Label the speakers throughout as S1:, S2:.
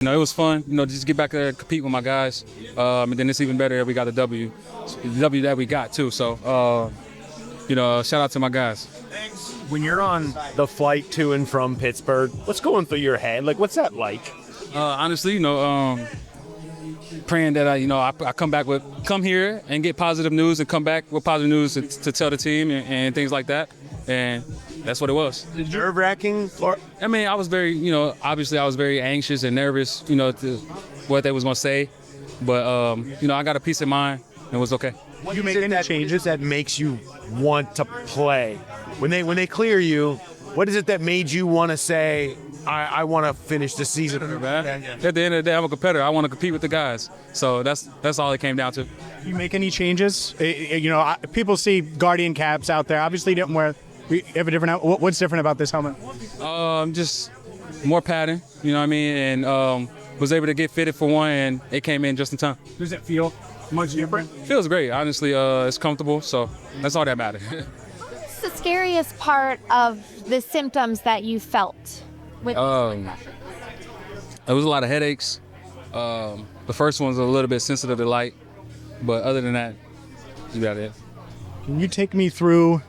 S1: It was fun, just get back there and compete with my guys. And then it's even better that we got the W that we got too. So, shout out to my guys.
S2: When you're on the flight to and from Pittsburgh, what's going through your head? Like, what's that like?
S1: Honestly, praying that I come here and get positive news and come back with positive news to tell the team and things like that. And that's what it was.
S2: Nerve-wracking?
S1: I mean, I was very, obviously I was very anxious and nervous, to what they was going to say. But, I got a peace of mind and it was okay.
S2: What you make any changes that makes you want to play? When they clear you, what is it that made you want to say, I want to finish the season?
S1: At the end of the day, I'm a competitor. I want to compete with the guys. So that's all it came down to.
S3: You make any changes? People see Guardian caps out there. Obviously, didn't wear. You have a different. What's different about this helmet?
S1: Just more padding. You know what I mean? And was able to get fitted for one, and it came in just in time.
S3: Does it feel much different?
S1: Feels great. Honestly, it's comfortable. So that's all that matters.
S4: What's the scariest part of the symptoms that you felt?
S1: It was a lot of headaches. The first one's a little bit sensitive to light, but other than that, that's about it.
S3: Can you take me through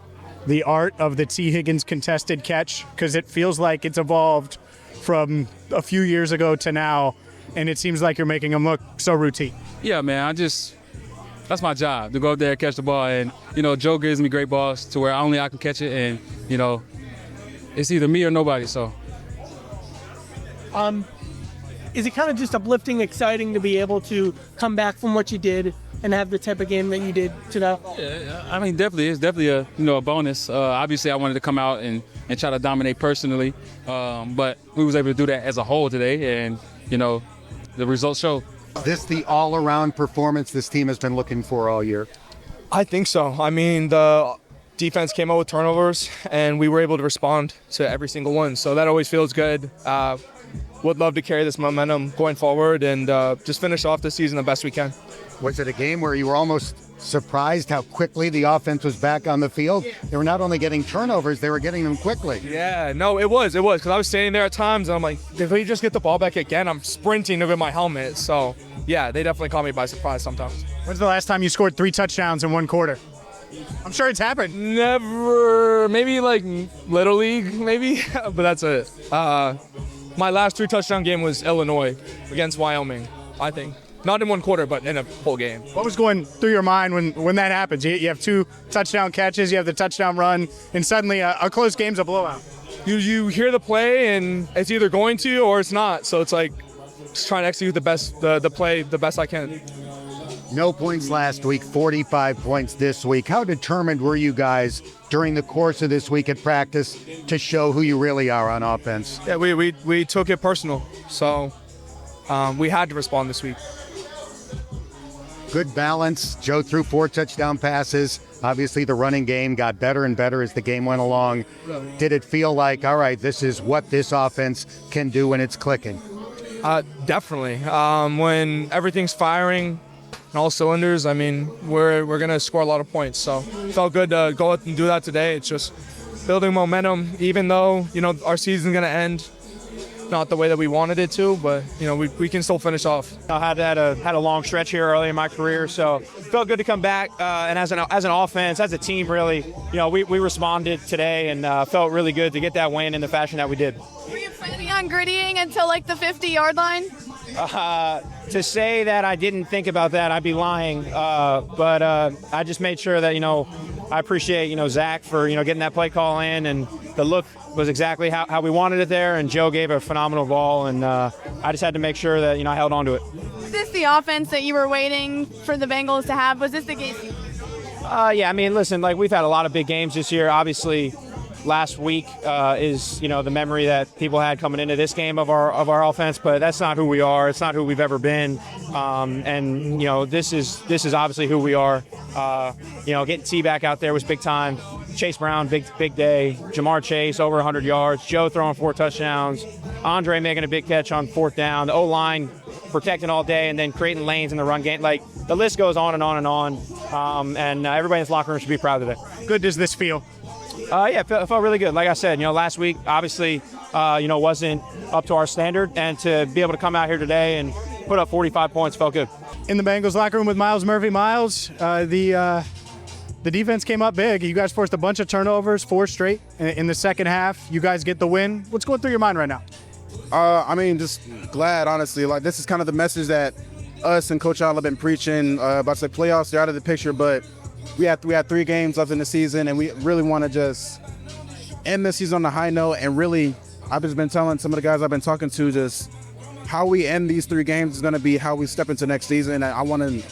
S3: the art of the T. Higgins contested catch? Because it feels like it's evolved from a few years ago to now, and it seems like you're making them look so routine.
S1: Yeah, man, that's my job, to go up there and catch the ball. And, Joe gives me great balls to where only I can catch it, and, it's either me or nobody, so.
S5: Is it kind of just uplifting, exciting to be able to come back from what you did and have the type of game that you did today?
S1: Yeah, I mean, definitely. It's definitely a bonus. Obviously, I wanted to come out and try to dominate personally, but we was able to do that as a whole today, and, the results show.
S6: This the all-around performance this team has been looking for all year?
S7: I think so. I mean, the defense came out with turnovers, and we were able to respond to every single one, so that always feels good. Would love to carry this momentum going forward and just finish off the season the best we can.
S6: Was it a game where you were almost surprised how quickly the offense was back on the field? They were not only getting turnovers, they were getting them quickly.
S7: Yeah, no, it was, because I was standing there at times, and I'm like, if we just get the ball back again, I'm sprinting with my helmet. So, yeah, they definitely caught me by surprise sometimes.
S3: When's the last time you scored 3 touchdowns in one quarter? I'm sure it's happened.
S7: Never. Maybe like Little League, maybe, but that's it. My last 3 touchdown game was Illinois against Wyoming, I think. Not in one quarter, but in a whole game.
S3: What was going through your mind when that happens? You have 2 touchdown catches, you have the touchdown run, and suddenly a close game's a blowout.
S7: You hear the play, and it's either going to or it's not. So it's like just trying to execute the play the best I can.
S6: No points last week, 45 points this week. How determined were you guys during the course of this week at practice to show who you really are on offense?
S7: Yeah, we took it personal, so we had to respond this week.
S6: Good balance. Joe threw 4 touchdown passes. Obviously, the running game got better and better as the game went along. Did it feel like, all right, this is what this offense can do when it's clicking?
S7: Definitely. When everything's firing on all cylinders, I mean, we're going to score a lot of points. So it felt good to go out and do that today. It's just building momentum, even though, our season's going to end not the way that we wanted it to, but we can still finish off.
S8: I had a long stretch here early in my career, so it felt good to come back. And as an offense, as a team, really, we responded today and felt really good to get that win in the fashion that we did.
S9: Were you planning on grittying until like the 50-yard line?
S8: To say that I didn't think about that, I'd be lying. But I just made sure that I appreciate Zach for getting that play call in, and the look was exactly how we wanted it there, and Joe gave a phenomenal ball, and I just had to make sure that I held on to it.
S9: Was this the offense that you were waiting for the Bengals to have? Was this the game?
S8: Yeah, I mean, listen, we've had a lot of big games this year. Obviously, last week is the memory that people had coming into this game of our offense, but that's not who we are. It's not who we've ever been, and this is obviously who we are. Getting T back out there was big time. Chase Brown, big day. Jamar Chase, over 100 yards. Joe throwing 4 touchdowns. Andre making a big catch on 4th down. The O-line protecting all day and then creating lanes in the run game. The list goes on and on and on. And everybody in this locker room should be proud of it.
S3: Good does this feel
S8: Yeah, it felt really good. Like I said, last week obviously, wasn't up to our standard, and to be able to come out here today and put up 45 points felt good.
S3: In the Bengals locker room with Myles Murphy. Myles, the defense came up big. You guys forced a bunch of turnovers, 4 straight in the second half. You guys get the win. What's going through your mind right now?
S10: Just glad, honestly. Like, this is kind of the message that us and Coach Allen have been preaching about the playoffs. They're out of the picture, but we had 3 games left in the season, and we really want to just end the season on a high note. And really, I've just been telling some of the guys I've been talking to, just how we end these 3 games is going to be how we step into next season. And I want to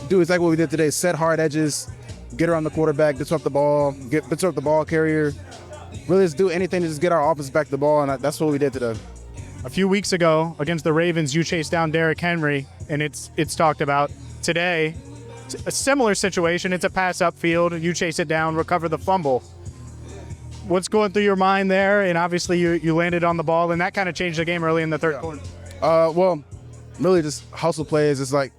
S10: do exactly what we did today: set hard edges, get around the quarterback, disrupt the ball carrier. Really just do anything to just get our offense back the ball, and that's what we did today.
S3: A few weeks ago against the Ravens, you chased down Derrick Henry, and it's talked about. Today, a similar situation. It's a pass upfield. You chase it down, recover the fumble. What's going through your mind there? And obviously you landed on the ball, and that kind of changed the game early in the third quarter.
S10: Well, really just hustle plays. It's like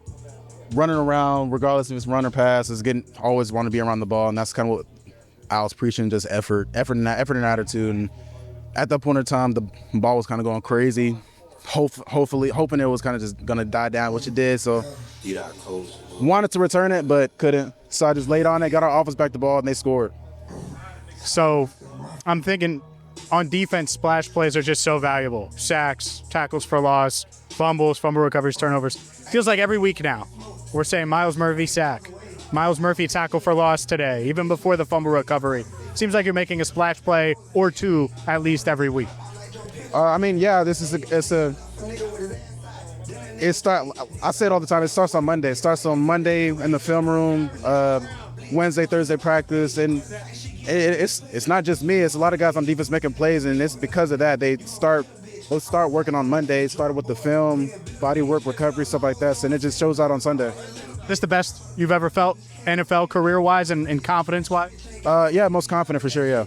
S10: running around, regardless if it's run or pass, is always want to be around the ball, and that's kind of what I was preaching, just effort and attitude. And at that point in time, the ball was kind of going crazy. Hopefully, hoping it was kind of just gonna die down, which it did. So wanted to return it, but couldn't. So I just laid on it, got our offense back the ball, and they scored.
S3: So I'm thinking on defense, splash plays are just so valuable. Sacks, tackles for loss, fumbles, fumble recoveries, turnovers. Feels like every week now we're saying Myles Murphy sack, Myles Murphy tackle for loss today, even before the fumble recovery. Seems like you're making a splash play or 2 at least every week.
S10: This is I say it all the time. It starts on Monday. It starts on Monday in the film room, Wednesday, Thursday practice, and it's not just me. It's a lot of guys on defense making plays, and it's because of that. They'll start working on Monday. It started with the film, body work, recovery, stuff like that, and it just shows out on Sunday.
S3: This the best you've ever felt NFL career-wise and confidence-wise?
S10: Most confident for sure, yeah.